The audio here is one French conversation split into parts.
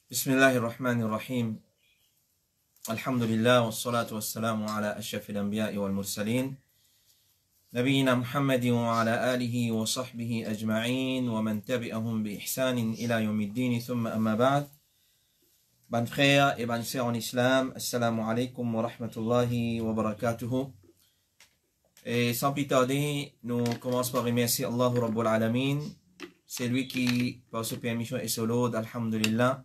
بسم الله الرحمن الرحيم الحمد لله والصلاة والسلام على أشرف الأنبياء والمرسلين نبينا محمد وعلى آله وصحبه أجمعين ومن تبعهم بإحسان إلى يوم الدين ثم أما بعد. Bonnes frères et bonnes sœurs en islam, assalamu alaikum wa rahmatullahi wa barakatuhu. Et sans plus tarder, nous commençons par remercier Allah Rabbul Alamin. C'est lui qui, par sa permission et son lot, alhamdulillah,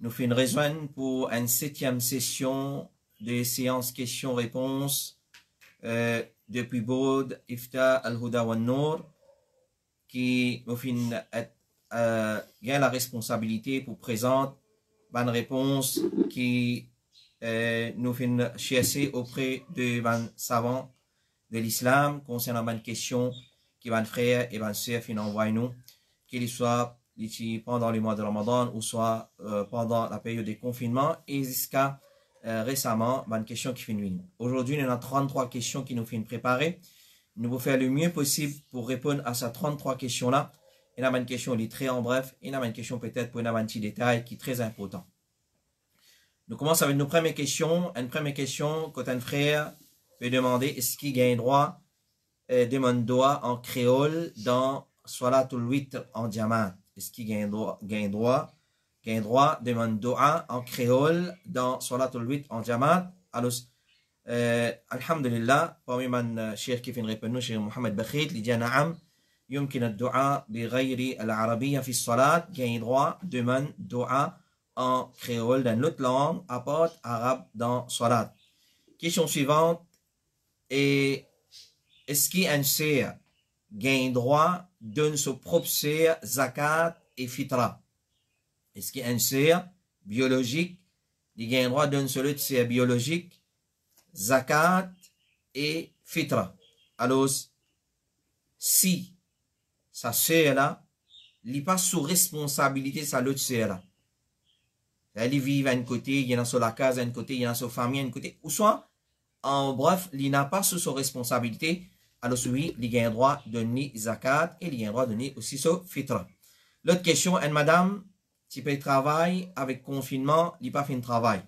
nous fait une rejoindre pour une 7e session de séance questions-réponses depuis Bod, Ifta, Al-Huda wa Nour, qui nous fait la responsabilité pour présenter une réponse qui nous fait chercher auprès de savants de l'islam concernant une question qui van frère et van sœur fin envoyer nous, qu'il soit pendant le mois de Ramadan ou soit pendant la période de confinement et jusqu'à récemment une question qui finit. Aujourd'hui, nous avons 33 questions qui nous finissent préparer. Nous allons faire le mieux possible pour répondre à ces 33 questions-là. Il y a une question qui est très en bref, il y a une question peut-être pour un petit détail qui est très important. Nous commençons avec nos premières questions. Une première question, quand un frère peut demander est-ce qu'il gagne droit demande doigt en créole dans Salatul Witr en diamant. Est-ce qu'il gagne droit demande doigt en créole dans Salatul Witr en diamant. Alors, alhamdulillah, parmi les cheikh qui fait une réponse, Cheikh Mohamed Bakhit, il dit naam, يمكن الدعاء بغير العربية في الصلاة, gagne droit demande doigt en créole dans l'autre langue, à part arabe dans Salat. Question suivante, est-ce qu'un sœur gagne droit donne son propre sœur zakat et fitra? Est-ce qu'un sœur biologique il gagne droit donne son autre sœur biologique zakat et fitra? Alors, si sa sœur là, il n'est pas sous responsabilité de sa l'autre sœur là. Elle vit à un côté, il y en a sur la case à un côté, il y en a sur la famille à un côté, ou soit, en bref, il n'a pas sous sa responsabilité, alors celui, il a un droit de donner zakat et il a un droit de donner aussi son fitra. L'autre question, une madame, qui peut travailler avec confinement, il n'a pas fait un travail.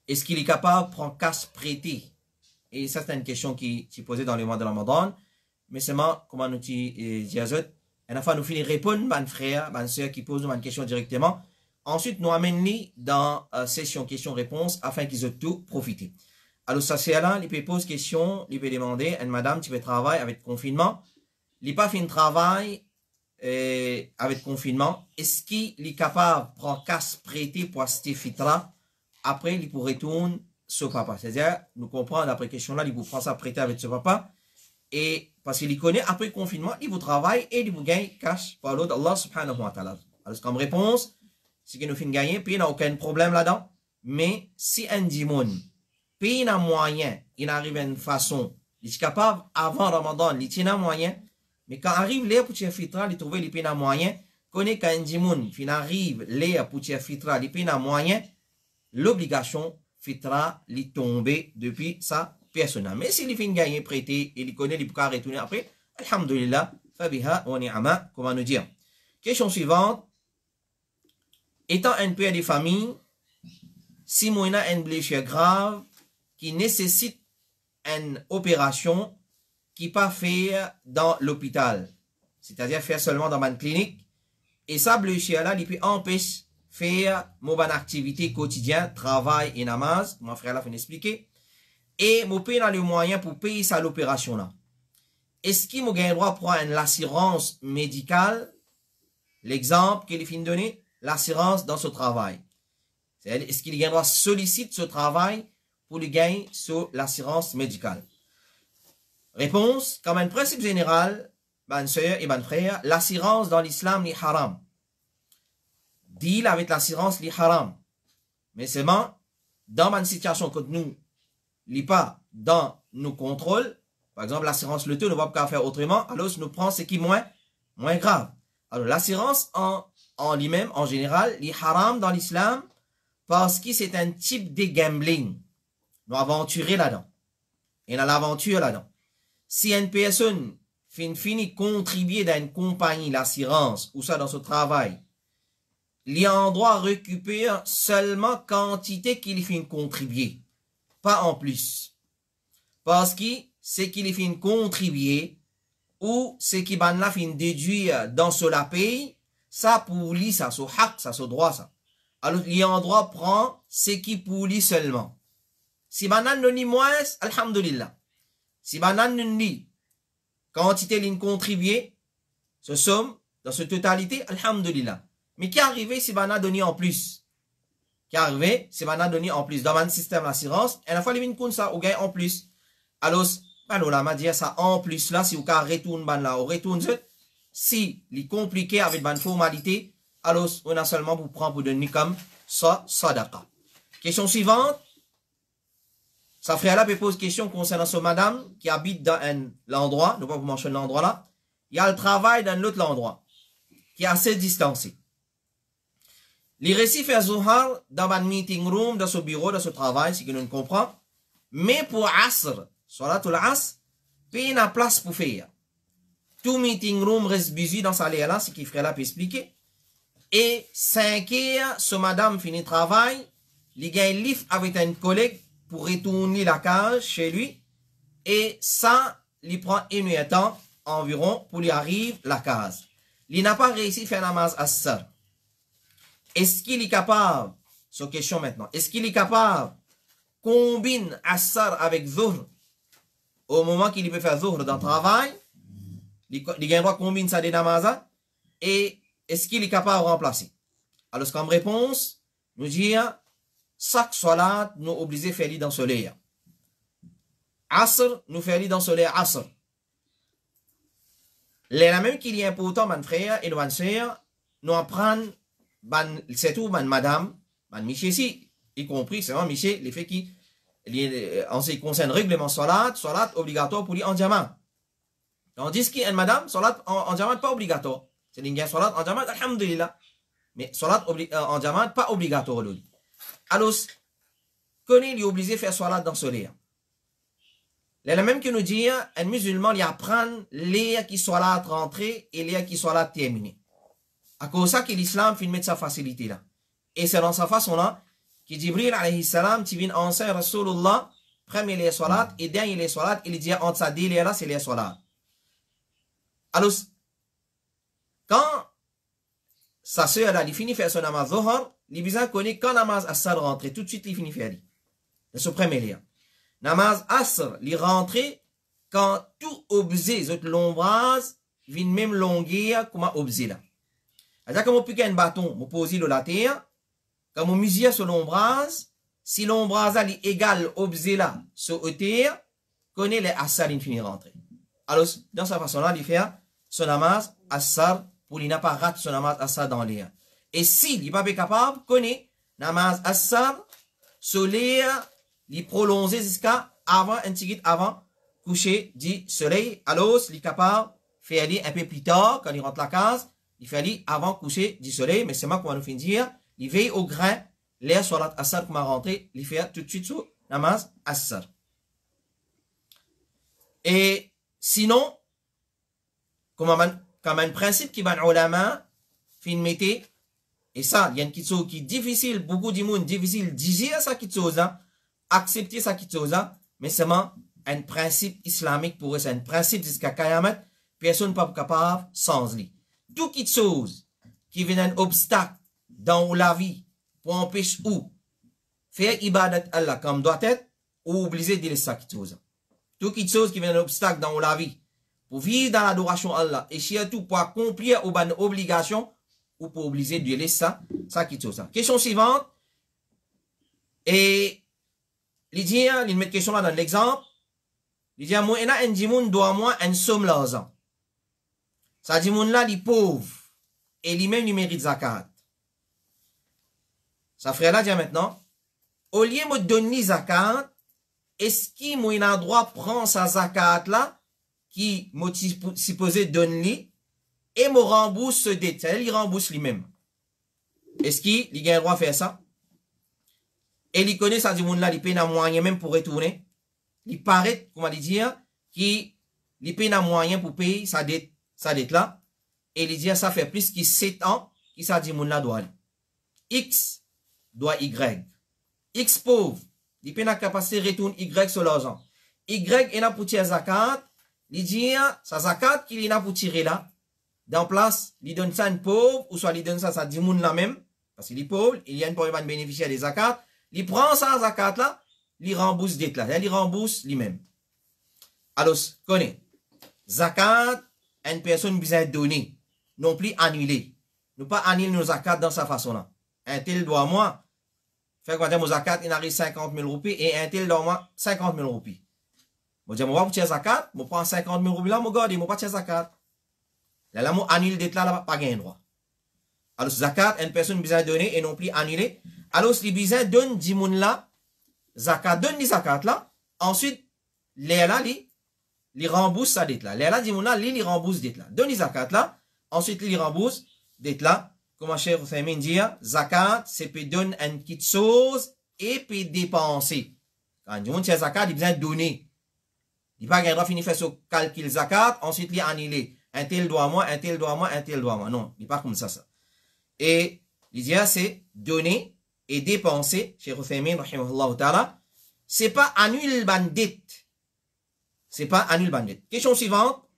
Est-ce qu'il est capable de prendre casse prêté? Et ça, c'est une question qui est posée dans le mois de Ramadan. Mais seulement, comment nous disons, une fois nous finissons de répondre, mon frère, ma soeur qui pose une question directement. Ensuite, nous amenons dans session question-réponse afin qu'ils aient tout profité. Alors, ça c'est là, il peut poser question, il peut demander à une madame qui peut travailler avec confinement. Il n'a pas fait un travail avec confinement. Est-ce qu'il est capable de prendre casse prêté pour acheter fitra? Après, il pourrait retourner sur papa. C'est-à-dire, nous comprenons d'après question là, il vous prend ça prêté avec ce papa. Et parce qu'il connaît, après le confinement, il vous travaille et il vous gagne cash par l'autre Allah subhanahu wa ta'ala. Alors, comme réponse, c'est que nous finissons gagner, puis il n'y a aucun problème là-dedans. Mais si un dimon, puis il a moyen, il arrive à une façon, il est capable, avant Ramadan, il tient un moyen, mais quand arrive l'air pour tirer fitra, il trouve les un moyen, connaît qu'un dimon, il arrive l'air pour tirer fitra, il un moyen, l'obligation fitra, il tombe depuis sa personne. Mais s'il finit gagner, prêter, il connaît, il peut retourner après, alhamdulillah, fabiha wa ni'ama, comment nous dire. Question suivante. Étant un père de famille, si moi a une blessure grave qui nécessite une opération qui pas faire dans l'hôpital, c'est-à-dire faire seulement dans ma clinique, et sa blessure là, il peut empêcher faire mon bonne activité quotidienne, travail et namaz, mon frère là fait expliquer, et mon paye dans le moyen pour payer ça l'opération là. Est-ce qu'il m'a le droit pour l'assurance médicale? L'exemple qu'il finit de donner, l'assurance dans ce travail. Est-ce qu'il y a un droit sollicite ce travail pour lui gagner sur l'assurance médicale? Réponse, comme un principe général, bonne soeur et bonne frère, l'assurance dans l'islam est haram. Deal avec l'assurance est haram. Mais seulement, dans une situation que nous, n'est pas dans nos contrôles, par exemple l'assurance le tout ne va pas faire autrement, alors nous prenons ce qui est moins grave. Alors l'assurance en lui-même, en général, il est haram dans l'islam parce que c'est un type de gambling. Nous aventurer là-dedans. Et dans l'aventure là-dedans. Si une personne finit contribuer dans une compagnie, l'assurance, ou ça dans son travail, il en droit récupérer seulement quantité qu'il fait contribuer, pas en plus. Parce que c'est qu'il fait contribuer ou c'est qu'il va fin déduire dans cela paye, ça pour lui, ça son haq, ça son droit, ça. Alors, il en droit prend ce qui pour lui seulement. Si banan non ni moins, alhamdulillah. Si banan non ni quantité l'in contribuer, ce somme, dans cette totalité, alhamdulillah. Mais qui est arrivé si banan donné en plus? Qui est arrivé si banan donné en plus? Dans un système d'assurance, et la fois les mines ça, ou gagne en plus. Alors, ben, on m'a dit ça en plus là, si vous retourne ban là, on retourne si les compliqué avec ban formalité, alors on a seulement pour prendre pour donner comme ça, sadaqa. Question suivante. Sa frère là peut poser question concernant ce madame qui habite dans un endroit, ne pas vous mentionner l'endroit là. Il y a le travail dans l'autre endroit qui est assez distancé. Les récits fait Zuhar dans un meeting room, dans ce bureau, dans ce travail, si que nous ne comprenons. Mais pour Asr, Salatul Asr, il y a place pour faire. Tout meeting room reste busy dans sa là, ce qui frère là peut expliquer. Et 5 heures, ce madame finit le travail, il gagne un livre avec un collègue pour retourner la cage chez lui. Et ça, il prend une heure de temps environ pour lui arriver la case. Il n'a pas réussi à faire namaz Asr. Est-ce qu'il est capable, c'est une question maintenant, est-ce qu'il est capable combine Asr avec Zuhr au moment qu'il peut faire Zuhr dans le travail, il a droit combine ça des namazas et est-ce qu'il est capable de remplacer? Alors comme réponse, nous dire chaque salat nous oblige à faire dans le soleil. Asr nous fait dans le soleil Asr. La même qu'il est important, mon frère et nos sœurs, nous apprendre c'est tout, madame, monsieur ici, y compris, c'est vraiment monsieur, les faits qui, en ce qui concerne règlement salat obligatoire pour lui en diamant. Tandis qu'il madame, salat en diamant pas obligatoire. C'est une salat en diamant, alhamdulillah. Mais salat en diamant pas obligatoire, lui. Alors, connaît, il est obligé de faire salat dans ce soleil. La même que nous dit, un musulman, il apprend l'air qui soit là rentré et l'air qui soit là terminé. À cause de ça que l'islam fait mettre sa facilité là. Et c'est dans sa façon là que Jibril alayhi salam qui vient enseigner Rasulullah premier les salat et dernier les salat il dit entre ça deux là c'est les salat. Alors quand sa sœur là il finit faire son namaz Zuhr, il besoin connaît quand namaz Asr rentre tout de suite il finit faire. C'est ce premier lien. Namaz Asr il rentre quand tout objet zot l'ombrage vient même longueur comme objet là. C'est-à-dire que je pique un bâton, je pose le la terre, quand je mesure sur l'ombrage, si l'ombrage est égal au objet là, sur la terre, connaît les Asr infini rentrer. Alors, dans sa façon-là, il fait son namaz Asr pour il n'a pas raté son namaz Asr dans l'air. Et s'il n'est pas capable, connaît namaz Asr sur l'air, il prolonge jusqu'à avant, un petit peu avant, coucher du soleil. Alors, il est capable de faire un peu plus tard, quand il rentre la case, il fallait avant coucher du soleil, mais c'est moi qui va nous finir. Il veille au grain, l'air sur la Asr qui m'a rentré, il fait tout de suite sur namaz Asr. Et sinon, comme un principe qui va dans la main, fin mettre, et ça, il y a une chose qui est difficile, beaucoup de monde difficile, digérer ça qui chose, accepter ça qui chose, mais c'est un principe islamique pour eux, c'est un principe jusqu'à Kayamat, personne n'est pas capable sans lui. Toute chose qui vient un obstacle dans la vie pour empêcher ou faire ibadat Allah comme doit être ou oublier de laisser ça qui chose. Toute chose qui vient un obstacle dans la vie pour vivre dans l'adoration Allah et surtout pour accomplir aux bonnes obligations ou pour obliger de laisser ça qui chose. Question suivante. Et il dit, il met question là dans l'exemple. Il dit, moi, un dimoun doit moi un somme l'argent. Ça dit, mon là, il est pauvre. Et lui-même, il mérite zakat. Ça frère là, dit maintenant, au lieu de me donner zakat, est-ce qu'il m'a droit de prendre sa zakat là, qui m'a supposé donner, et me rembourse ce détail, il rembourse lui-même. Est-ce qu'il a le droit de faire ça? Et il connaît ça, dit, mon là, il paye un moyen même pour retourner. Il paraît, comment dire, qu'il paye un moyen pour payer sa dette là, et il dit ça fait plus que 7 ans qu'il s'est dit mon là doit aller. X doit Y. X pauvre, il peut la capacité de retourner Y sur l'argent. Y est là pour tirer zakat, il dit, sa zakat qu'il est là pour tirer là, dans place, il donne ça à une pauvre, ou soit il donne ça à 10 moun là même, parce qu'il est pauvre, il y a une pauvre qui bénéficier des zakat, il prend ça zakat là, il rembourse dette là, il rembourse lui-même. Alors, connaît, zakat, une personne besoin de donner, non plus annuler. Nous pas annuler nos zakat dans sa façon là. Un tel doit moi, faire quoi mon zakat, il arrive 50 000 roupies, et un tel doit moi 50 000 roupies. Moi, je vais pour tirer zakat, je prends 50 000 roupies là, je garde, je pas tirer zakat. Là, je annule dette là, pas gain droit. Alors, zakat, une personne besoin de donner et non plus annuler. Alors, si besoin donne 10 moun là, zakat, donne les zakat là, ensuite, les là, li rembourse sa dette là. Les là, 10 moun là, li rembourse dette là. Donne les zakat là, ensuite, li rembourse dette là. Comme Cheikh Othaymin dit, zakat, c'est peut donner une petite chose et peut dépenser. Quand on dit zakat, il besoin de donner. Il pas gain droit finir faire ce calcul zakat, ensuite, il annuler. Un tel doit moi, un tel doit moi, un tel doit moi. Non, il n'est pas comme ça. Et l'idée, c'est donner et dépenser. Cheikh Othaymin, rahimahullah ta'ala, c'est pas annuler bandit. C'est pas annuler bandit. Question suivante.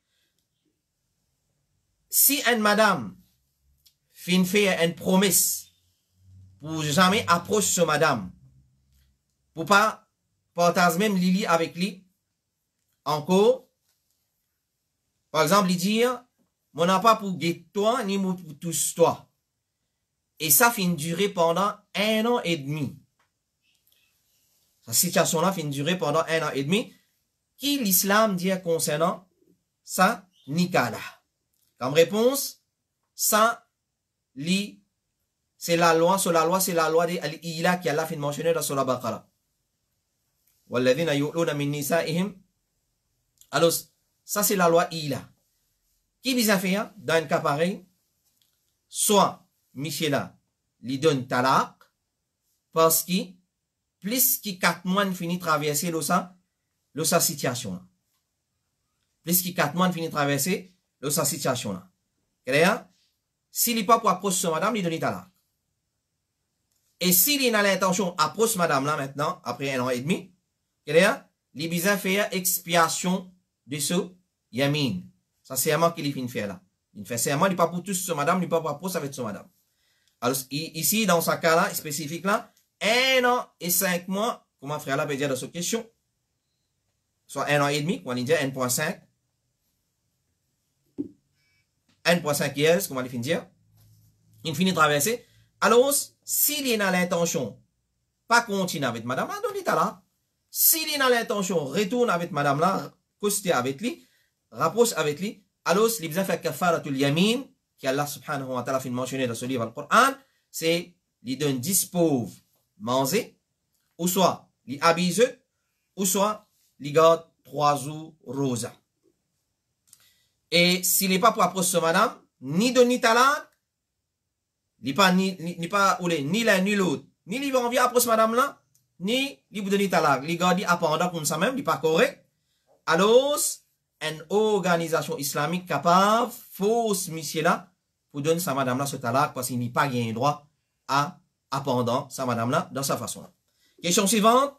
Si une madame fait une promesse pour jamais approcher ce madame, pour pas partager même Lili avec lui, encore, par exemple, il dit, mon n'a pas pour guetter toi, ni pour tous toi. Et ça fait durer pendant 1 an et demi. Cette situation-là fait durer pendant 1 an et demi. Qui l'islam dit concernant ça, nikah? Comme réponse, ça, c'est la loi, sur la loi, c'est la loi de Al-Ila qui Allah fait mentionner dans Surah Baqarah. Walladhina yu'luna min nisa'ihim. Alors, ça c'est la loi Ila. Qui vise à faire dans un cas pareil? Soit, Michela, lui donne talaq, parce que, plus que 4 mois finit traverser sa situation là. Plus que 4 mois finit traverser sa situation là. Claire? S'il n'est pas pour approcher madame, il donne talaq. Et s'il a l'intention d'approcher madame là maintenant, après 1 an et demi, claire? Il vise à faire expiation de ce yamin. Ça c'est serment qu'il finit faire là. Il fait serment, il n'est pas pour tous sur madame, il n'est pas pour approcher avec son madame. Alors, ici, dans ce cas-là, spécifique là, 1 an et 5 mois, comment frère là peut dire dans cette question? Soit 1 an et demi, comment il dit 1.5. 1.5 years, comment il finit dire? Il finit de traverser. Alors, s'il a l'intention, pas continuer avec madame là, donc il est là. S'il a l'intention, retourne avec madame là, coster avec lui, rapproche avec lui, alors, il besoin de faire kafaratul yamin, qui Allah subhanahu wa ta'ala fait mentionner dans ce livre Al-Qur'an, c'est, il donne 10 pauvres manger, ou soit, il habille, ou soit, il garde 3 jours rosa. Et s'il n'est pas pour approcher madame, ni de ni talak, ni l'un ni l'autre, ni il va envie approcher madame là, ni il vous donne talak, il garde appendant comme ça même, il n'est pas correct. Alors, une organisation islamique capable, fausse monsieur là, pour donner sa madame là ce talak, parce qu'il n'y a pas gain droit à appendant sa madame là dans sa façon là. Question suivante.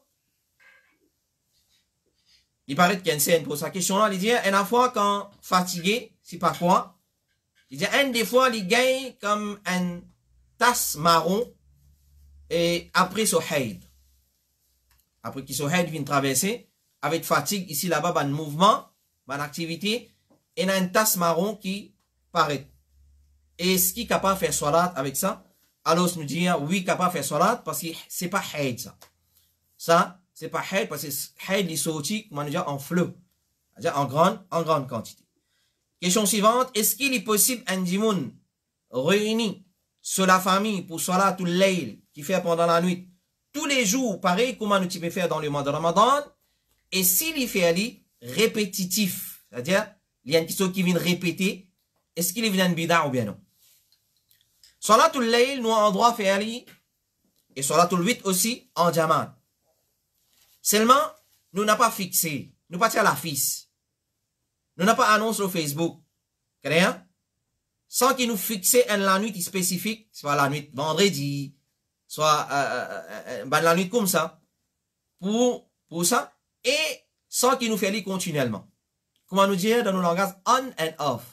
Il paraît qu'il y a une scène pour sa question là, il dit, une fois quand fatigué, c'est pas quoi, il dit, une des fois, il gagne comme une tasse marron, et après ce haid. Après qu'il ce haid vient traverser, avec fatigue, ici là-bas, un mouvement, une activité, et il y a une tasse marron qui paraît. Et ce qui est capable de faire salat avec ça, alors nous dire, oui, capable de faire salat, parce que c'est pas haid ça. Ça, c'est pas haid, parce que haid est sorti, comment dire, en flot. C'est-à-dire en grande quantité. Question suivante, est-ce qu'il est possible un dimoun réuni sur la famille pour salat tout l'ail qui fait pendant la nuit, tous les jours, pareil, comment nous pouvons faire dans le mois de Ramadan, et s'il y fait ali répétitif, c'est-à-dire, il y a une question qui vient répéter, est-ce qu'il vient de bida ou bien non? Salatul layl, nous avons droit à faire ali, et salatul 8 aussi, en diamant. Seulement, nous n'avons pas fixé, nous pas tiré la fiche. Nous n'avons pas annoncé sur Facebook. Rien? Sans qu'il nous fixe la nuit spécifique, soit la nuit vendredi, soit la nuit comme ça, pour ça, et sans qu'il nous fait lire continuellement. Comment nous dire dans nos langages on and off.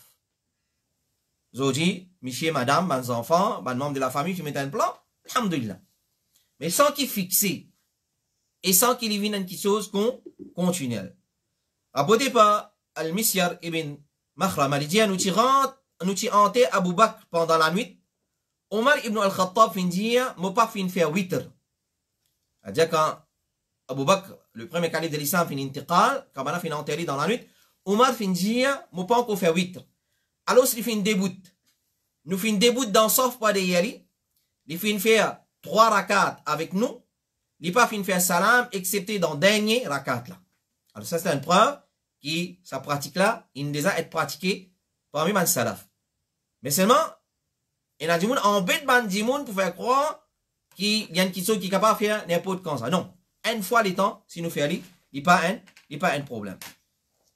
Zodi, monsieur, madame, mes enfants, mes membres de la famille qui mettent un plan, alhamdulillah. Mais sans qu'il fixe, et sans qu'il y vienne une chose continuelle. Rapporté par Al-Misyar ibn Makhram, il dit, nous tirons Abu Bakr pendant la nuit. Omar ibn al-Khattab fin dire, moi pas fin faire witr. C'est-à-dire quand Abu Bakr, le premier calife de l'islam, fin intiqal, quand on a fin enterré dans la nuit, Omar fin dire, moi pas encore faire witr. Alors, il fait une déboute. Nous fin déboute dans sauf pas de yali. Il fin faire 3 rakats avec nous. Il pas fin faire salam, excepté dans le dernier rakat là. Alors, ça, c'est une preuve qui, sa pratique là, il déjà être pratiquée parmi les salaf. Mais seulement, il y a des gens en bête pour faire croire qu'il y a une question qui est capable de faire n'importe quand ça. Non. Une fois le temps, si nous faisons, il n'y a pas un problème.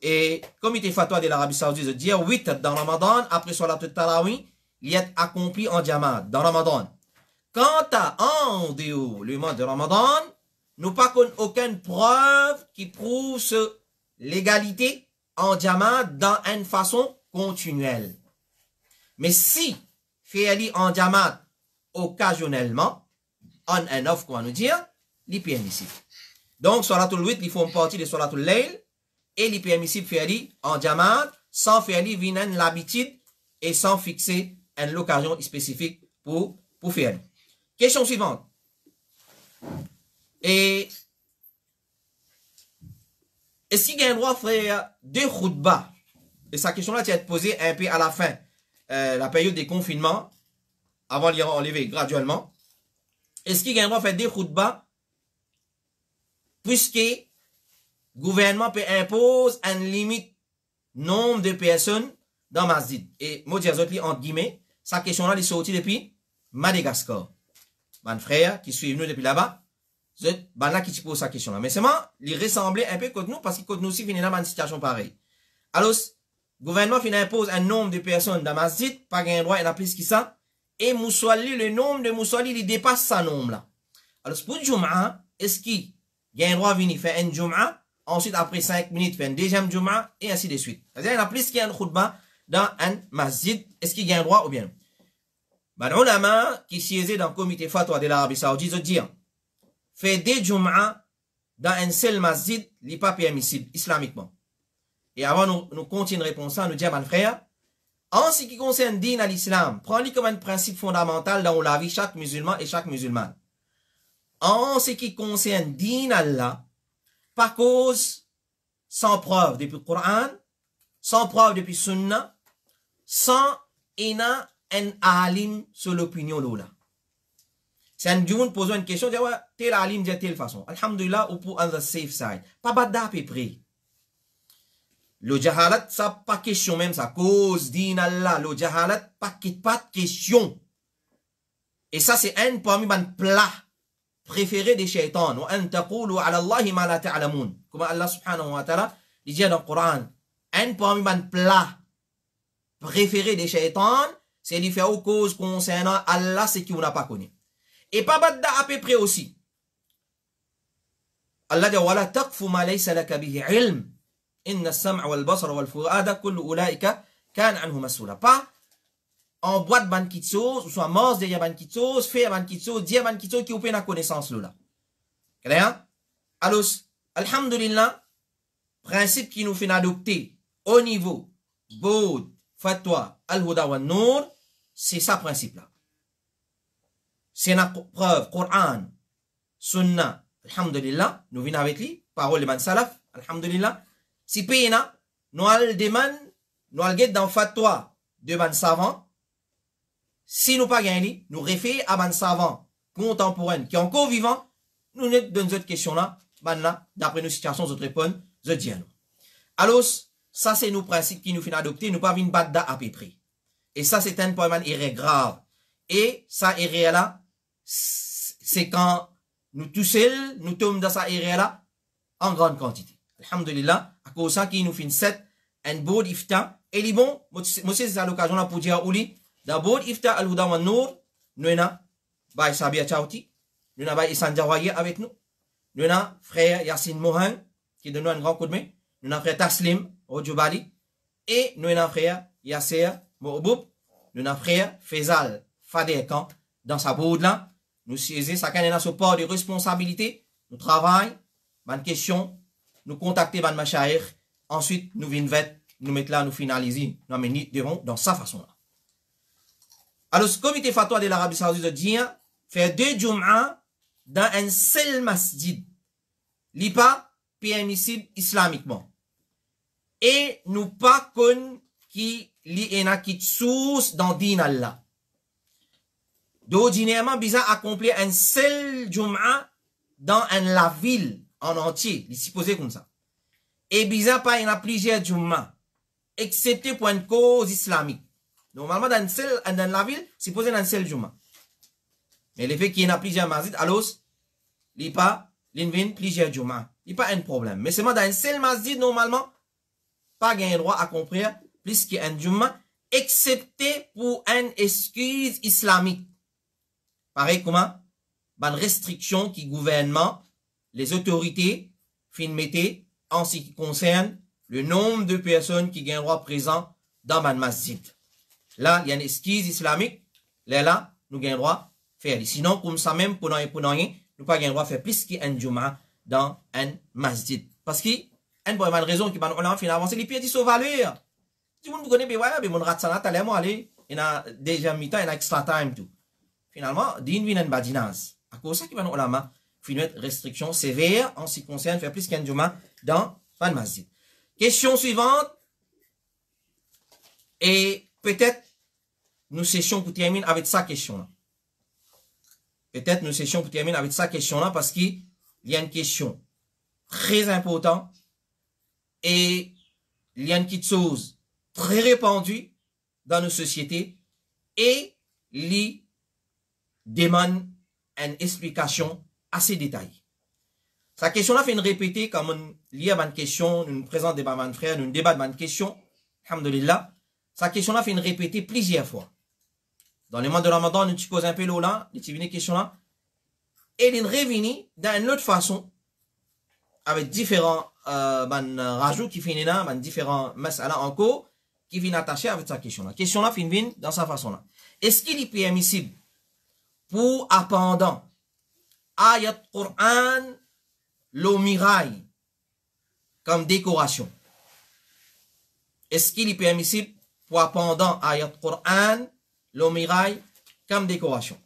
Et comme il était fatwa de l'Arabie Saoudite de dire 8 dans Ramadan, après Salat al-Tarawih, il est accompli en diamant dans Ramadan. Quant à en dehors le mois de Ramadan, nous n'avons pas aucune preuve qui prouve l'égalité en diamant dans une façon continuelle. Mais si fait en diamant occasionnellement, on and off, comment nous dire, il est permissible. Donc, Salatul 8, ils font partie de Salatul Layl, et il est permissible faire en diamant, sans faire l'habitude et sans fixer une occasion spécifique pour faire. Question suivante. Et est-ce qu'il y a un droit de faire 2 khutbahs? Et sa question-là, tu as posée un peu à la fin, la période des confinements, avant de l'enlever graduellement. Est-ce qu'il y a un droit de faire 2 khutbahs? Puisque le gouvernement peut imposer une limite nombre de personnes dans masjid. Et moi, je dis entre guillemets, sa question-là, elle est sortie depuis Madagascar. Mon frère qui suit nous depuis là-bas, c'est là qui pose sa question-là. Mais seulement, il ressemblait un peu contre nous parce que contre nous aussi, il y a une situation pareille. Alors, le gouvernement impose un nombre de personnes dans masjid, pas un droit, il y en a plus que ça. Et Moussouali, le nombre de Moussouali, il dépasse ce nombre-là. Alors, pour Jum'a, est-ce qu'il y a un droit de venir faire un Jum'a, ensuite, après 5 minutes, faire un deuxième Jum'a, et ainsi de suite. C'est-à-dire, il y en a plus qu'il y a un khutbah dans un masjid. Est-ce qu'il y a un droit ou bien non? Ben, les ulama qui siégeaient dans le comité fatwa de l'Arabie Saoudite, ils disent, faire des Jum'a dans un seul masjid, il n'est pas permissible, islamiquement. Et avant, nous continuons de répondre ça, nous disons, mon frère, en ce qui concerne din à l'islam, prends-le comme un principe fondamental dans la vie chaque musulman et chaque musulmane. En ce qui concerne din Allah, par cause, sans preuve depuis le Coran, sans preuve depuis Sunnah, sans ina un alim sur l'opinion là. C'est un jour pose une question, dit ouais, tel alim dit telle façon. Alhamdulillah, ou pour on the safe side. Pas bada à peu près. Le jahalat, ça pas question même, ça cause din Allah. Le jahalat, pas de question. Et ça, c'est un parmi les plats préférés des shaitans. Wa an taqulu ala Allahi ma la ta'lamun. Comme Allah subhanahu wa ta'ala, il dit dans le Coran, un parmi les plats préférés des shaitans, c'est de faire aux causes concernant Allah, ce qu'on n'a pas connu. Et pas bada à peu près aussi. Allah dit, wala taqfu ma laysa laka bihi ilm. Inna as-sam'a wal basara wal fu'ada kullu ulaika kan anhu mas'ula. Pas en boîte ban kitsos, ou soit mort derrière ban kitsos, faire ban kitsos, dire ban kitsos qui ont pas la connaissance là. Clair? Alors, alhamdulillah, principe qui nous fait adopter au niveau Boud, Fatwa, Al-Huda wa Nour, c'est ça principe là. C'est la preuve, Coran, Sunnah, alhamdulillah, nous venons avec lui, parole de man salaf, alhamdulillah. Si payena, nous allons demander, nous allons dans fatwa de ban savant. Si nous pas gagné, nous référons à ban savant contemporain qui est encore vivant, nous nous donnons cette question-là, d'après nos situations, nous répondons, je dis à nous. Alors, ça c'est nos principes qui nous font adopter, nous pas venir battre à peu près. Et ça c'est un point erreur grave. Et ça erreur là, c'est quand nous tous seuls, nous tombons dans ça erreur là, en grande quantité. Alhamdulillah, à cause de ça qui nous fait un beau ifta. Et les bon, moi c'est à l'occasion là pour dire, Ouli, dans beau ifta al-Huda wa Nour, nous avons, bah, Sabia Chauti, nous avons Issan Diawaye avec nous. Nous avons frère Yassine Mohan, qui donne un grand coup de main. Nous avons frère Taslim, Ojubali. Et nous avons frère Yasser Mouboub. Nous avons frère Faisal Fadekan dans sa boude là. Nous saisissons chacun dans ce port de responsabilité. Nous travaillons, bonne question, nous contactons ban machaïr. Ensuite, nous venons nous mettre là, nous finaliser. Nous menons dans sa façon là. Alors, ce comité fatwa de l'Arabie Saoudite dit, faire 2 Jum'a dans un seul masjid. Pas permissible islamiquement. Et nous pas qu'on qui l'ina qui source dans din Allah. D'ordinairement, bizarre accomplir un seul Jum'a dans la ville en entier. Il est supposé comme ça. Et bizarre pas, il y en a plusieurs Jum'a. Excepté pour une cause islamique. Normalement, dans la ville, c'est posé dans un seul Jum'a. Mais le fait qu'il y en a plusieurs masjid, alors, il n'y a pas plusieurs Jum'a. Il n'y a pas un problème. Mais seulement dans un seul masjid, normalement, pas gain droit à comprendre plus qu'un Jum'a, excepté pour une excuse islamique. Pareil comment? Une restriction qui gouvernement, les autorités, fin mettez en ce qui concerne le nombre de personnes qui gagnent droit présent dans un masjid. Là, il y a une excuse islamique. Là, nous gagnons droit faire. Sinon, comme ça même, pour rien, nous pas gagnons droit faire plus qu'un Jum'a dans un masjid. Parce que, une bonne raison qui on a fait avancer les pieds de valeur. Si vous connaissez, mais ouais, mais mon rat sanat, allez, moi, aller, il a déjà mi-temps, il a extra time, tout. Finalement, din vient un badinaz. À cause de ça, qui va nous ulama, mettre restriction sévère en ce qui concerne faire plus qu'un Jum'a dans un masjid. Question suivante. Et peut-être, nous sessions pour terminer avec sa question-là. Peut-être, nous sessions pour terminer avec sa question-là parce qu'il y a une question très importante et il y a une petite chose très répandue dans nos sociétés et il demande une explication assez détaillée. Sa question-là fait une répéter comme on lit à ma question, nous présente des ma frère, nous débat de ma question. Alhamdulillah. Sa question-là fait une répéter plusieurs fois. Dans le mois de Ramadan, nous cause un peu l'eau là, nous tivine question-là. Et il revient d'une autre façon, avec différents rajouts qui finissent là, différents mas'ala en cours, qui viennent attacher avec sa question-là. Question-là finit dans sa façon-là. Est-ce qu'il est permissible pour appendant ayat Qur'an le mirail comme décoration? Est-ce qu'il est permissible pour appendant ayat Qur'an le mirail comme décoration?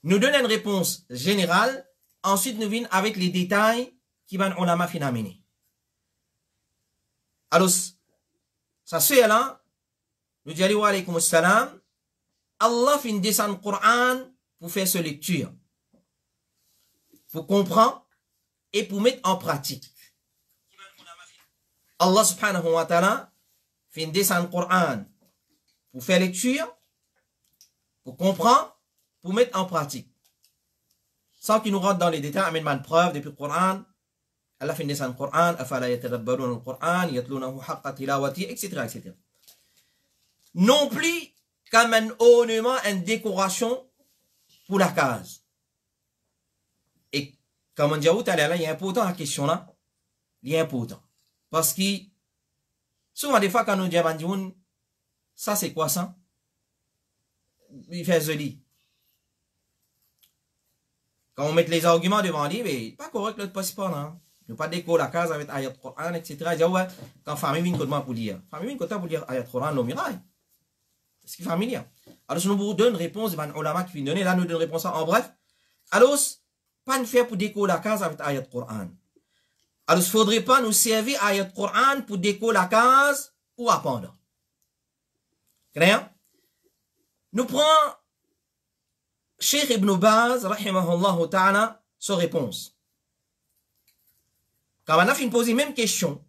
Nous donnons une réponse générale, ensuite nous venons avec les détails qui vont ulama fin amener. Alors, ça c'est là, nous disons wa alaykum assalam, Allah fin descend le Coran pour faire sa lecture, pour comprendre et pour mettre en pratique. Allah subhanahu wa ta'ala fin descend le Coran pour faire lecture, pour comprendre, pour mettre en pratique. Sans qu'il nous rentre dans les détails, amène une preuve depuis le Coran. Allah fin descend le Coran, afala yatadabbarun le Coran, yatlunahu haqqa tilawati, etc., etc. Non plus comme un ornement, une décoration pour la case. Et comme on dit tout à l'heure, il est important la question là. Il est important. Parce que souvent des fois quand nous disons ça c'est quoi ça? Il fait joli. Quand on met les arguments devant lui, mais pas correct l'autre pas là. Ne pas décorer la case avec ayat Coran, etc. Il dit ouais, quand famille vient comment pour lire. Famille vient pour lire ayat Coran le mirail. C'est ce qui est familier. Alors, si nous vous donnons réponse, ben, ulama qui vient donner, là, nous donnons réponse en bref. Alors, pas ne faire pour décorer la case avec ayat Coran. Alors, il ne faudrait pas nous servir ayat Coran pour décorer la case ou appendre. Clair? Nous prenons Cheikh Ibn Baz, rahimahullah ta'ala, sa réponse. Quand on a fait poser même question,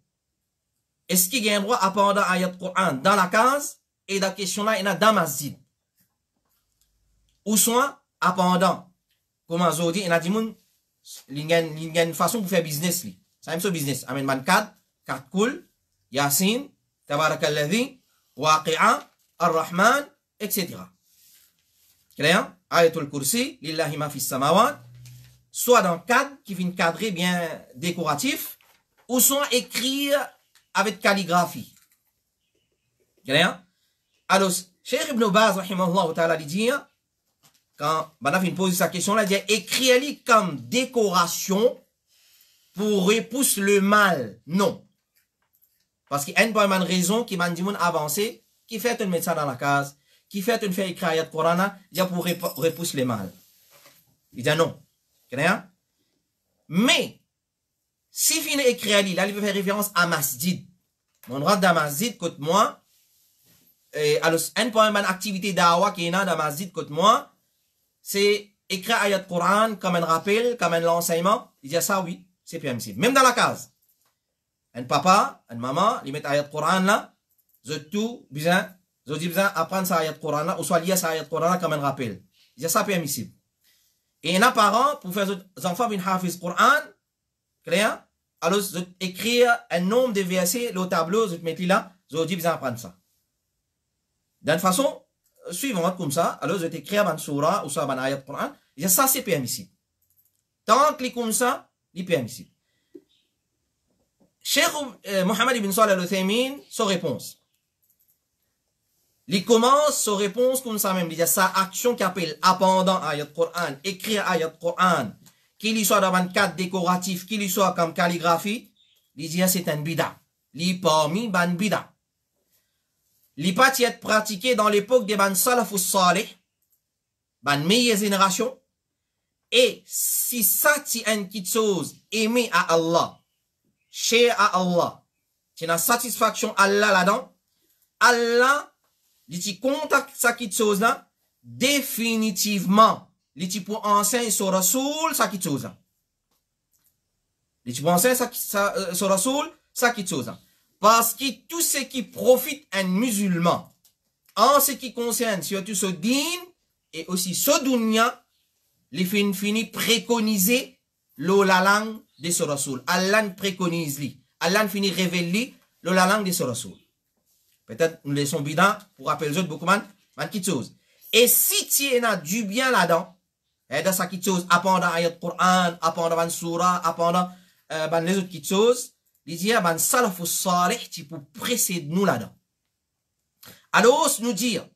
est-ce qu'il y a un droit à appendre ayat Coran dans la case? Et la question là, il y a dans masjid. Ou soit, appendant. Comme on dit, il y a une façon pour faire business. C'est un business. Amen man kad kul, Yasin, Tabarakalladhi, Waqi'a, Ar-Rahman, etc. Clair? Ayatul Kursi, lillahi ma fis samawat, soit dans cadre qui vient cadrer bien décoratif, ou soit écrire avec calligraphie. Clair? Alors, Cheikh Ibn Baz, rahimahullah ta'ala, dit, quand Banafin pose sa question là, il dit, écrire comme décoration pour repousser le mal. Non. Parce qu'il y a une raison qui m'a dit avancer, qui fait un médecin dans la case, qui fait une fait écrire ayat Coran, il y a pour repousser le mal. Il dit non. Mais, si fin écrire là, il veut faire référence à masjid. Mon droit dans masjid, côté moi, alors, une activité d'awa qui est dans masjid, côté moi, c'est écrire ayat Coran comme un rappel, comme un enseignement. Il dit ça, oui, c'est permissible. Même dans la case. Un papa, une maman, ils mettent ayat Coran là, ils tout besoin apprendre ça ayat Coran là, ou soit lier ça ayat Coran là comme un rappel. Il dit ça permissible. Et un parent, pour faire des enfants une hafiz Coran, clair, alors, écrire un nombre de versets, le tableau, ils mettent là, ils disent apprendre ça. D'une façon suivante comme ça, alors je t'écris un surah ou soit un ayat Coran, et ça c'est permissible. Tant que c'est comme ça, c'est permissible. Cheikh Mohammed ibn Salih al-Uthaymin, sa réponse. Il commence sa réponse comme ça même. Il y a sa action qui appelle appendant ayat Coran, écrire ayat Coran, qu'il y soit dans un cadre décoratif, qu'il y soit comme calligraphie, il dit c'est un bida. Il parmi ban bida. Li pas être pratiqué dans l'époque des ban salafus salih, ban meilleure génération, et si ça ti une petite chose aimé à Allah, cher à Allah, tu as satisfaction Allah là-dedans, Allah, li ti contacte sa petite chose là, définitivement, li ti pour enseigner sur Rasoul sa petite chose là. Li ti pour enseigner sur Rasoul sa petite chose là. Parce que tout ce qui profite un musulman, en ce qui concerne surtout ce din et aussi ce dunya, les fini préconiser la langue de ce Rasoul. Allah préconise lui. Allah finit révéler la langue de ce Rasoul. Peut-être nous laissons bidon pour rappeler les autres beaucoup de petites choses. Et si tu as du bien là-dedans, dans sa petite chose, apprendre ayat Coran, apprendre un surah, apprendre les autres petites choses, il dit, ben, salafus salih, tu peux précéder nous là-dedans. Alors, nous dire,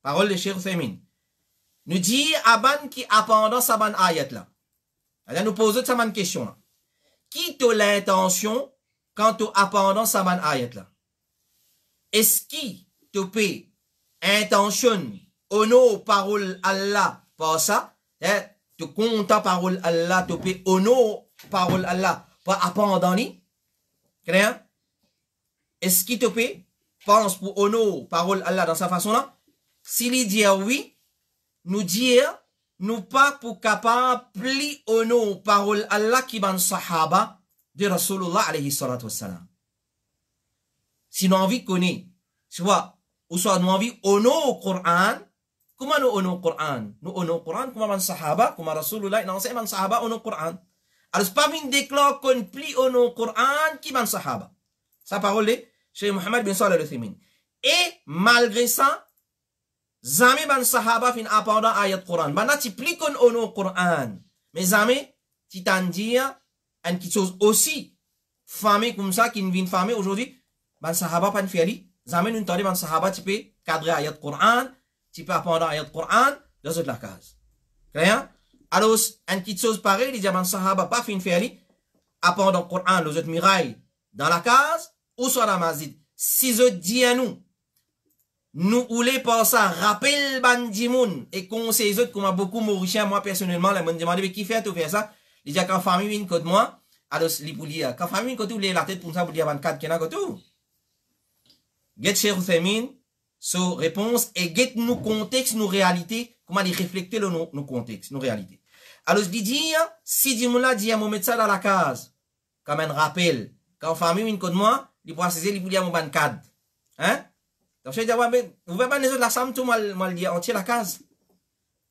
parole de Cheikh Uthaymin, nous dit, aban qui appendant sa ban ayat là. Alors, nous posons cette question là. Qui t'a l'intention quand tu appendant sa ban ayat là? Est-ce qui te paie intention, au nom parole Allah, par ça, tu comptes parole Allah, te paie au nom parole Allah, pas appendant ni? Est-ce qu'il te paie? Pense pour honor, parole Allah dans sa façon là? S'il dit oui, nous dire, nous pas pour capable pli honor, parole Allah qui ban sahaba de Rasulullah alayhi salatu wassalam. Si nous envie connaître, soit, ou soit nous envie honor Coran, comment nous honor Coran? Nous honor Coran, comment ban sahaba, comment Rasulullah, non c'est ban sahaba honor Coran. Alors, c'est pas une déclare qu'on plie au nom Coran qui ban sahaba. Sa parole est chez Mohammed bin Salih al-Uthaymin. Et malgré ça, jamais ban sahaba fin appendant ayat Coran. Bana tu plie qu'on au nom Coran. Mais jamais, tu t'en dis une petite chose aussi. Famille comme ça, qui ne vient famille aujourd'hui, ban sahaba pas de fiali. Jamais nous t'en ban sahaba, tu peux cadrer ayat Coran, tu peux appendant ayat Coran, dans toute la case. Clair? Alors, une petite chose pareille, les diamants sahaba pas fin faire, appendant le Coran, les autres mirailles, dans la case, ou soit dans la masjid. Si je dis à nous voulons par ça, rappel bandimoun, et conseil les autres, comme beaucoup mauricien, moi personnellement, là, me demandé, qui fait tout faire ça? Les diamants, quand famille vient contre moi, alors, les pour dire, quand famille vient contre la tête pour ça, pour dire 24, qui n'a que tout. Get Cheikh Uthaymin, so réponse, et get nous contexte, nos réalités, comment les refléter nos contextes, nos réalités. Alors, je dis, si Dimoula dit à mon médecin dans la case, comme un rappel, quand famille vient contre moi, il pourra saisir, il pourra mon ban cadre. Hein? Donc, je dis, vous voyez pas les autres, la somme, tout mal dit, entier la case.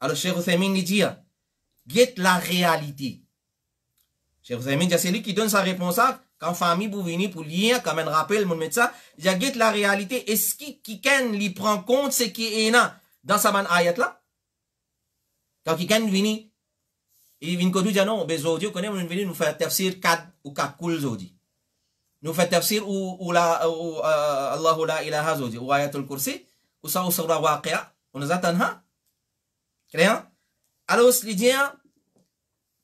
Alors, Cheikh Uthaymin, il dit, get la réalité. Cheikh Uthaymin, c'est lui qui donne sa réponse à, quand famille vous venez pour lire, comme un rappel, mon médecin, il dit, get la réalité. Est-ce qui prend compte ce qui est là, dans sa ban ayat là? Quand quelqu'un vient, il vient dire non, mais aujourd'hui, on connaît, on vient nous faire tafsir 4 ou 4 cool aujourd'hui. Nous faire tafsir ou Allahu la ilaha aujourd'hui, ou ayatul kursi, ou ça, ou surah waqi'a, on nous attend, hein? Clair? Alors, il dit,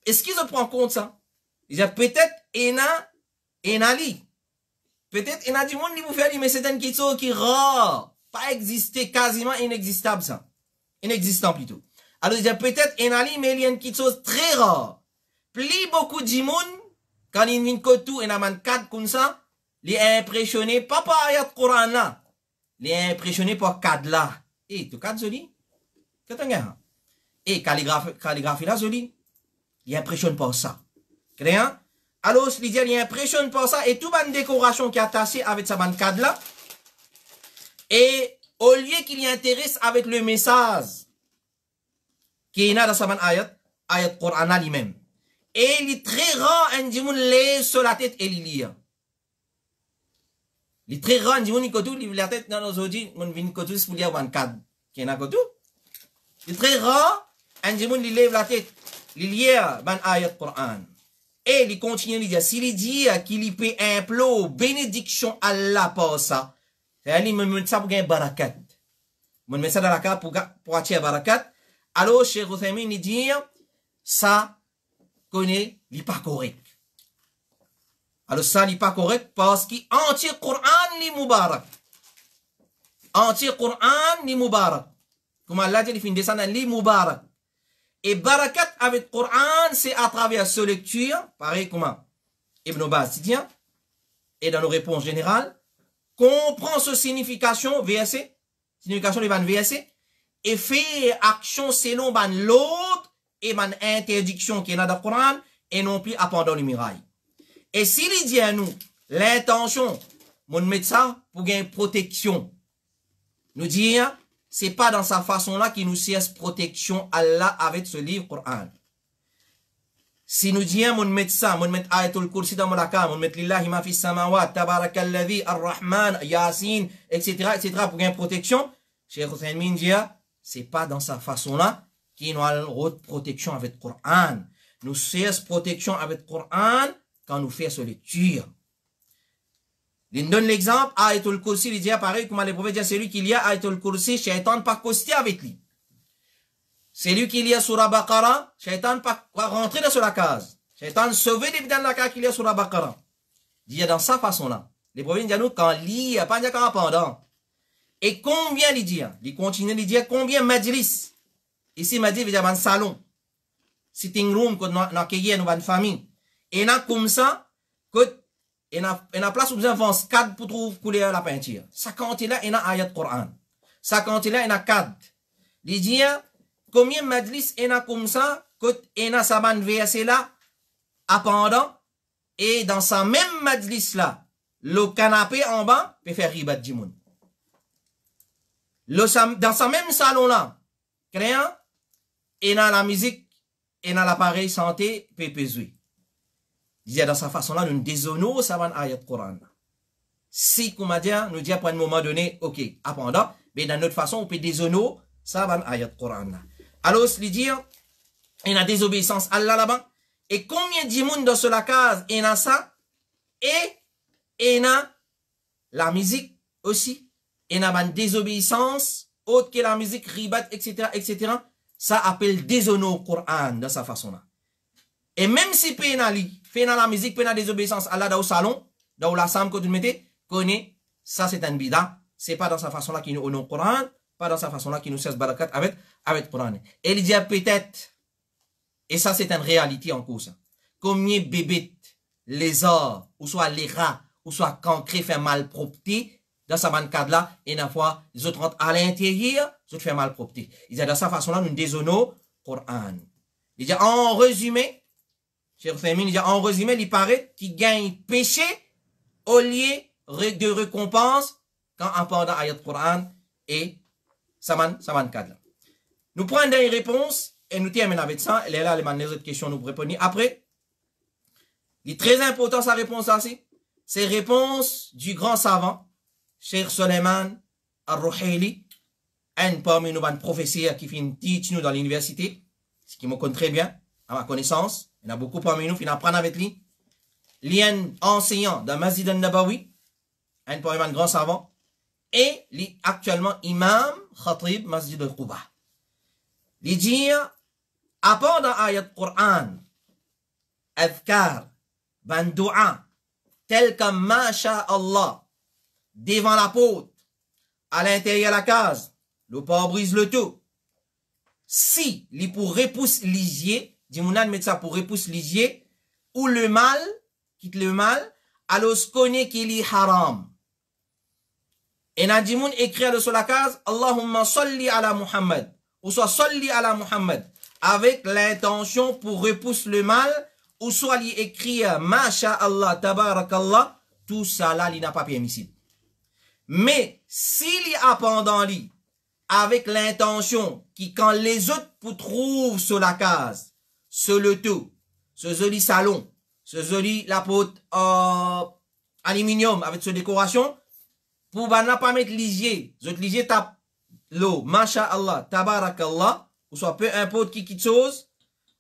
est-ce qu'ils se prennent compte ça? Il dit, peut-être, Enali. Peut-être, il y a du monde qui vous fait, mais c'est une question qui est rare. Pas existé, quasiment inexistable, ça. Inexistant, plutôt. Alors, il dit, peut-être, Enali, mais il y a une chose très rare. Plus beaucoup de monde, quand il vient de tout, il y a un cadre comme ça, il est impressionné, pas par ayat Coran là. Il est impressionné par cadre là. Et, tu cadre, joli? Qu'est-ce que tu as? Et, calligraphie là, joli? Il impressionne par ça. Clair? Alors, il dit, il impressionne par ça, et toute une décoration qui est attachée avec sa bande cadre là. Et, au lieu qu'il y intéresse avec le message, qui est dans sa bande ayat Coran lui-même. Et il est très rare, un dimoun lève sur la tête et il lit. Il est très rare, un dimoun il lève la tête dans nos audits, mon vin kotou, c'est pour lire un cadre. Qui est dans kotou. Il est très rare, un dimoun il lève la tête, il lit un ayat Coran. Et il continue à dire, s'il dit qu'il peut implorer bénédiction Allah pour ça, c'est-à-dire, il me met ça pour gagner barakat. Il me met ça dans la carte pour attirer barakat. Alors, Cheikh Uthaymin, il dit, ça, connaît, il n'est pas correct. Alors, ça, il n'est pas correct parce qu'il entier Coran, ni Mubarak. Entier Coran, ni Mubarak. Comme Allah dit, il finit descendre, ni Mubarak. Et barakat avec Coran, c'est à travers ce lecture, pareil comme Ibn Baz dit, et dans nos réponses générales, comprend ce signification, verset, signification de ban verset, et fait action selon ban l'autre, et ban interdiction qui est dans le Coran, et non plus à pendant le mirail. Et s'il dit à nous, l'intention, mon médecin, pour gagner protection, nous dire, c'est pas dans sa façon-là qu'il nous cherche protection Allah avec ce livre Coran. Si nous disons, mon médecin, mon met ayatul kursi dans mon lakam, mon met lillahi ma fi samawat, tabarakalladhi, ar-Rahman, Yasin, etc., pour gagner protection, Cheikh Uthaymin dit, c'est pas dans sa façon-là qu'il nous a le protection avec Coran. Nous cherchons protection avec Coran quand nous faisons cette lecture. Il donne l'exemple, ayatul kursi, il dit pareil, comme les prophètes disent, c'est lui qui lit ayatul kursi, shaitan pas costé avec lui. C'est lui qui lit surah Baqara, shaitan pas rentrer dans la case. Shaitan sauvé des dans la case qui lit surah Baqara. Il dit dans sa façon-là. Les prophètes disent nous, quand lit, pas dire quand pendant. Et combien il dit? Il continue de dire combien majlis. Ici, majlis veut dire un salon. Sitting room, qu'on a accueilli une famille. Et là, comme ça, que et na place où vous avez un cadre pour trouver couleur la peinture. Ça quand il a un ayat Coran. Ça quand il a un cadre. Il dit combien majlis il a comme ça que il a sa bande verset là à pendant et dans sa même majlis là le canapé en bas peut faire ribat du monde. Dans sa même salon là créant il a la musique il a l'appareil santé peut peser. Il dit dans sa façon-là, nous déshonore ça va ayat Coran. Si, comme dit, nous dit à un moment donné, ok, pendant, mais dans notre façon, on peut déshonorer ça va ayat Coran. Alors, il dit, il y a désobéissance à Allah là-bas. Et combien de monde dans la case, il y a ça, et il y a la musique aussi. Il y a une désobéissance, autre que la musique, ribat, etc. Ça appelle déshonorer Coran de sa façon-là. Et même si pénali, fait dans la musique, fait dans la désobéissance, Allah dans le salon, dans la salle que tu mettez, connaît, ça c'est un bida. C'est pas dans sa façon-là qu'il nous honore le Coran, pas dans sa façon-là qu'il nous cesse barakat avec le Coran. Et il dit peut-être, et ça c'est une réalité en cause, combien bébés, lézards, ou soit les rats, ou soit cancrés fait malpropreté, dans sa cadre là, et une fois, les autres rentrent à l'intérieur, les autres fait malpropreté. Il dit dans sa façon-là, nous déshonore le Coran. Il dit en résumé, Cheikh Uthaymin, il dit en résumé, il paraît qu'il gagne péché au lieu de récompense quand on parle d'ayat Coran et Saman cadre. Nous prenons une réponse et nous terminons avec ça. Et là, les autres questions nous répondent. Après, il est très important sa réponse aussi. C'est réponse du grand savant, Cheikh Suleiman Al-Ruhaili, un parmi nous, un professeur qui fait une teach nous dans l'université. ce qui me connaît très bien, à ma connaissance, il y en a beaucoup parmi nous qui apprennent avec lui. Il y a un enseignant d'un Masjid al-Nabawi, un grand savant, et actuellement imam, khatib, Masjid al-Quba. Il dit, à part dans l'ayat Qur'an, adhkar, ban dua, tel comme Masha Allah, devant la porte, à l'intérieur de la case, le pare-brise le tout. Si, il pour repousser lisier, dit mon met ça pour repousser lisier, ou le mal, quitte le mal, alors se connaît qu'il est haram. Et Nadimoun écrit sur la case, Allahumma salli ala Muhammad, ou soit salli ala Muhammad, avec l'intention pour repousser le mal, ou soit il écrit Masha Allah, tabarakallah, tout ça là, il n'a pas permissible. Mais, s'il y a pendant lui, avec l'intention qui, quand les autres vous trouvent sur la case, sur le tout, ce joli salon, ce joli la porte aluminium avec ce décoration, pour ne pas mettre lisier, les autres lisier tapent l'eau, Masha Allah, tabarakallah, ou soit peu importe qui quitte chose,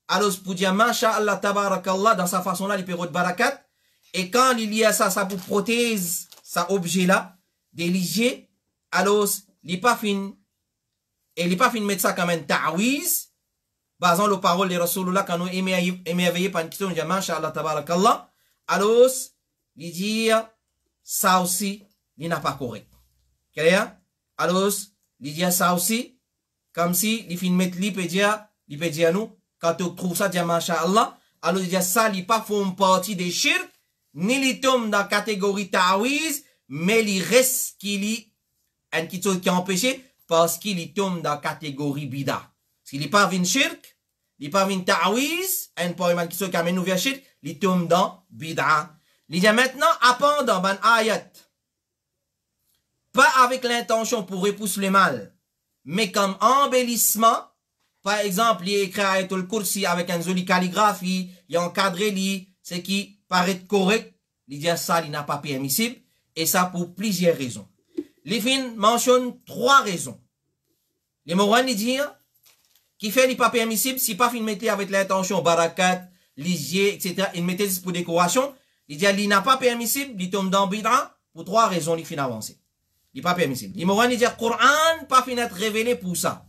alors pour dire Masha Allah, tabarakallah, dans sa façon là, il peut de barakat, et quand il y a ça, ça vous protège, ça objet là, des lisiers, alors, il n'est pas fin, et il n'est pas fin de mettre ça comme un ta'wiz, basant les paroles de Rasulullah, quand nous émerveillés par une question, on dit Masha Allah, tabarakallah, alors, il dit, ça aussi, il n'a pas correct. Clair? Alors, il dit ça aussi, comme si, il finit de mettre, il peut dire nous, quand tu trouves ça, dit Masha Allah, alors il dit ça, il pas font partie des shirk, ni il tombe dans la catégorie ta'wiz, mais il reste qu'il y a une chose qui est empêché, parce qu'il tombe dans la catégorie bida. S'il n'est pas venu shirk, il n'est pas venu ta'wiz, un point qui se amène nous vers shirk, il tombe dans bida. Il dit maintenant, apprendre dans ban ayat, pas avec l'intention pour repousser le mal, mais comme embellissement. Par exemple, il écrit Ayatul Kursi avec une jolie calligraphie, il encadré ce qui paraît correct, il dit ça, il n'a pas permissible, et ça pour plusieurs raisons. Les fins mentionnent 3 raisons. Les Mourans disent qui fait n'est pas permissible, si pas fin mettre avec l'intention barakat, lisier, etc., il mettait pour décoration, il dit il n'a pas permissible, il tombe dans bid'a, pour 3 raisons, il fin avancer. Il n'est pas permissible. Les Mourans disent Coran, pas fin être révélé pour ça.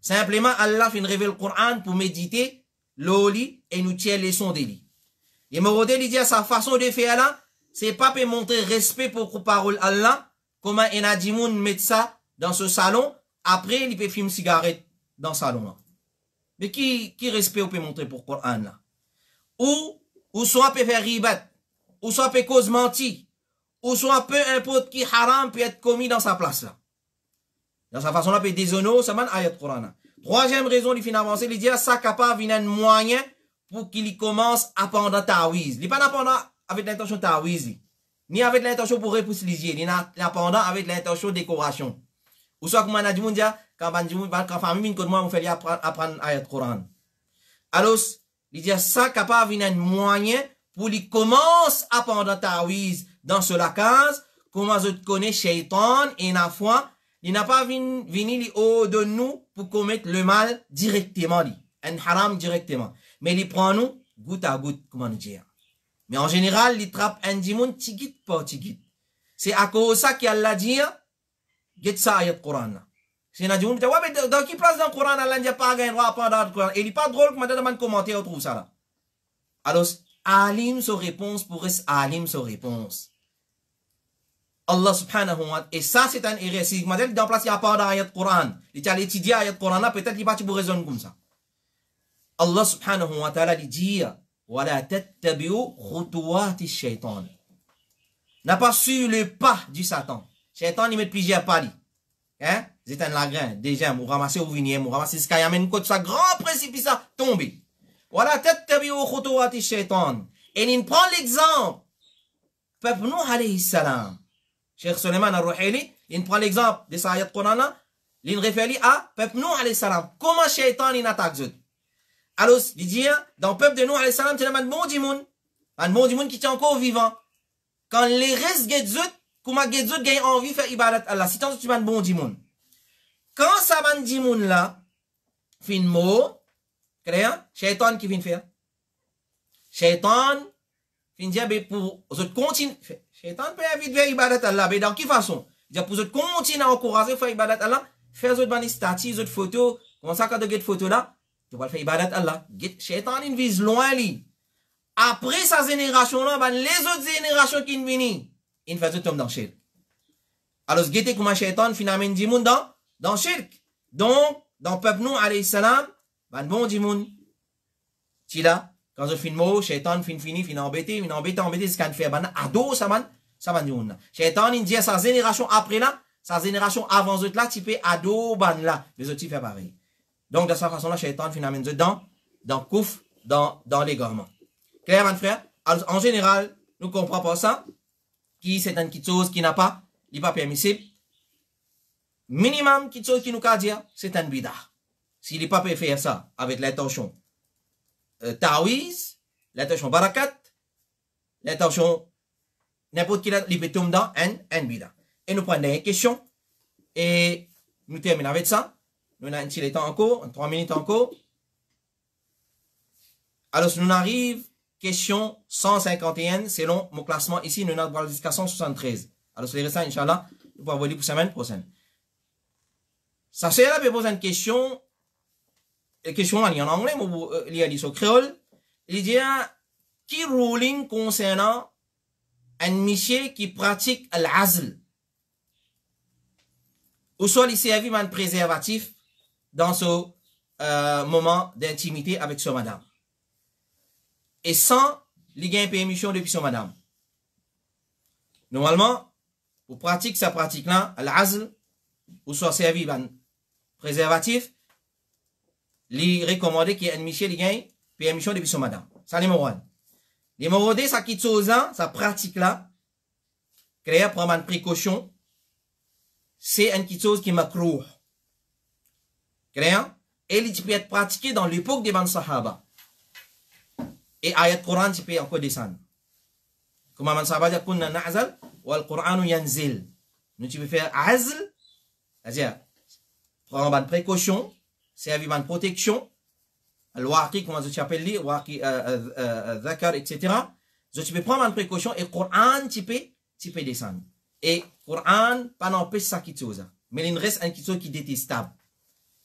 Simplement, Allah fin révèle le Coran pour méditer, l'oli, et nous tirer les leçons des lits. Les Mourans disent sa façon de faire là, c'est pas pour montrer respect pour parole Allah, comment un adimoun met ça dans ce salon, après il peut fumer une cigarette dans ce salon là. Mais qui respect on peut montrer pour Coran là? Ou soit peut faire ribat, ou soit peut cause menti, ou soit peu importe qui haram peut être commis dans sa place là. Dans sa façon là peut déshonorer, ça man ayat Coran. 3e raison, il finit avancer, il dit ça capable d'un moyen pour qu'il commence à prendre ta'wiz. Il n'est pas pendant avec l'intention ta'wiz, ni avec l'intention pour repousser lisier, ni pendant avec l'intention décoration. Ou soit comme on a dit, quand famille, quand moi, on fait apprendre ayat Coran. Alors, il dit ça capable d'un moyen pour qu'il commence à prendre ta'wiz dans ce case, comment je connais shaitan et la foi, il n'a pas venu au de nous pour commettre le mal directement, un haram directement. Mais il prend nous goutte à goutte, comment nous dire. Mais en général, il trappe un dimoun tigit par tigit. C'est à cause de ça qu'Allah dit, get ça ayat Coran. C'est un dimoun qui dit, ouais, mais dans qui place dans le Coran, Allah n'a pas gagné droit à prendre le Coran. Et il n'est pas drôle que madame demande commentaire, on trouve ça là. Alors, alim sa réponse pour rester alim sa réponse. Allah subhanahu wa ta'ala. Et ça, c'est un erreur. Si madame dans place, il n'y a pas d'ayat Coran. Il a étudié ayat Coran là, peut-être il va pour raisonner comme ça. Allah subhanahu wa ta'ala dit, وَلَا تَتَّبِعُوا خُطُوَاتِ الشَّيْطَانِ. N'a pas su le pas du Satan. Shaitan, il met plusieurs pas. Hein? C'est un lagrin, déjà, vous ramassez au vignier, vous ramassez ce qu'il y a une côte, ça grand précipice, ça tombe. وَلَا تَتَّبِعُوا خُطُوَاتِ الشَّيْطَانِ. Et il prend l'exemple. Peuple Nuh alayhi salam. Cheikh Suleiman al-Ruhaili, il prend l'exemple de sa ayat Coran, il réfère à peuple Nuh alayhi salam. Comment Shaitan il attaque eux? Alors, il dit, dans le peuple de Nuh alayhi salam, c'est un bon dimoun. Un bon dimoun qui est encore vivant. Quand les restes Gedzut, comment Gedzut gagne envie de faire ibadat Allah. Si tu es un bon dimoun. Quand ça man dimoun là, fin mot, Clair? Shaitan qui vient faire. Shaitan vient dire, pour vous continuer. Shaitan peut inviter à ibadat Allah, mais dans quelle façon? Il dit, pour vous continuer à encourager à faire ibadat Allah, faire votre bani statues, votre photos, comment ça, quand tu as photo là, tu vas faire ibadat Allah. Shaitan, il vise loin, lui. Après sa génération là, les autres générations qui viennent, ils font tout dans le shirk. Alors, guettez comment Shaitan finalement dit moun dans le shirk. Donc, dans le peuple nous, alayhi salam, bon dit moun. Si là, quand je finis mot, Shaitan fin embêté, c'est quand fait ado, ça man dit moun. Shaitan, il dit à sa génération après là, sa génération avant eux là, tu peux ado, ban là. Les autres, ils font pareil. Donc, de cette façon là, Shaitan finalement dit dans kouf, dans l'égarement. Clair, mon frère? Alors, en général, nous comprenons pas ça, qui c'est une petite chose qui n'a pas, il n'est pas permissible. Minimum, petite chose qui nous a dire, c'est un bida. S'il n'est pas peut faire ça avec l'intention tawiz, l'intention barakat, l'intention n'importe qui il peut tomber dans un bida. Et nous prenons des questions et nous terminons avec ça. Nous avons un petit temps encore, 3 minutes encore. Alors, nous arrivons question 151, selon mon classement ici, nous avons jusqu'à 173. Alors, c'est ça, Inch'Allah, nous pouvons voir pour semaine prochaine. Ça, c'est là, poser une question. La question là, il y en anglais, mais il y a dit sur créole. Il dit, qui ruling concernant un monsieur qui pratique l'azl? Ou soit il servi un préservatif dans ce moment d'intimité avec son madame. Et sans les gains permission depuis son madame. Normalement, pour pratiquer sa pratique-là, l'azl, ou soit servi un préservatif, les recommandé qu'il y ait un monsieur qui gagne permission depuis son madame. Ça, numéro 1. Numéro 2, ça quitte chose là, sa pratique-là, créer, prendre une précaution, c'est une petite chose qui m'a cru. Créer, et il peut être pratiqué dans l'époque des Ban Sahaba. Et ayat Coran, tu peux encore descendre. Comme Ban Sahaba dit, kunna na'zal, wa al-Qur'anu yanzil. Nous, tu peux faire azl, c'est-à-dire, prendre une précaution, servir une protection, al-waqi, comment tu appelles lui, waqi, zakar, etc. Donc, tu peux prendre une précaution et Coran, tu peux descendre. Et Coran, pas n'empêche ça qui chose. Mais il reste un qui chose qui est détestable.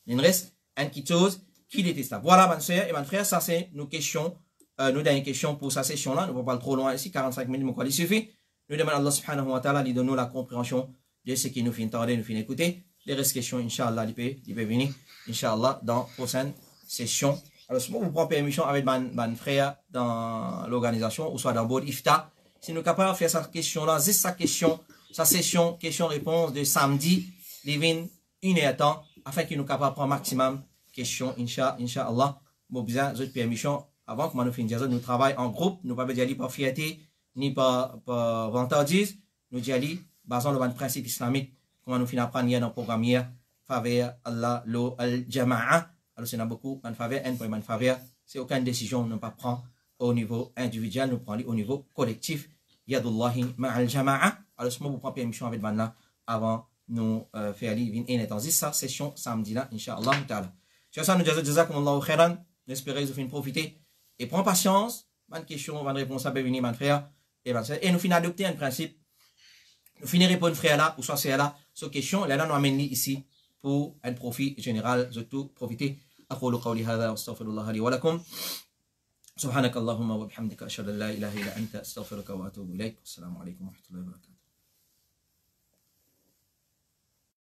Il reste un qui chose qui est détestable. Voilà, ma soeur et mon frère, ça c'est nos questions. Nous avons une question pour sa session-là. Nous ne pouvons pas aller trop loin ici, 45 minutes, mais quoi, il suffit. Nous demandons à Allah subhanahu wa ta'ala de donner la compréhension de ce qui nous fait entendre, nous fait écouter. Les restes questions, Inch'Allah, il peut venir, Inch'Allah, dans la prochaine session. Alors, si vous prenez permission avec mon frère dans l'organisation, ou soit dans le IFTA, si nous sommes capables de faire cette question-là, juste sa question, sa session, question-réponse de samedi, les 1 heure temps, afin que nous sommes capables de prendre maximum questions, Inch'Allah. Bon, besoin de permission, avant que nous finissions, nous travaillons en groupe, nous ne pouvons pas dire par fierté, ni par vantardise, nous disons, basant le principe islamique, comment nous finissons apprendre dans le programme hier, faveur Allah, lo al-jama'a. Alors, c'est beaucoup, man faveur, un point man faveur, c'est aucune décision, nous ne pas prendre au niveau individuel, nous prenons au niveau collectif. Yadullahi ma'al jama'a. Alors, si vous prenez permission avec Vanna avant nous faire l'ivin et étant ça, session samedi là, Inch'Allah ta'ala. Sur ça, nous disons, jazakumullahu khairan, nous espérons que vous finissez profiter. Et prends patience, bonne question, bonne réponse à venir, mon frère. Et nous finissons adopter un principe. Nous finissons répondre frère là, ou soit c'est là, sur question, là, nous amène ici pour un profit général, de tout profiter. أقول قولي هذا واستغفر الله لي ولكم سبحانك اللهم وبحمدك أشهد أن لا إله إلا أنت أستغفرك وأتوب إليك. السلام عليكم ورحمة الله وبركاته.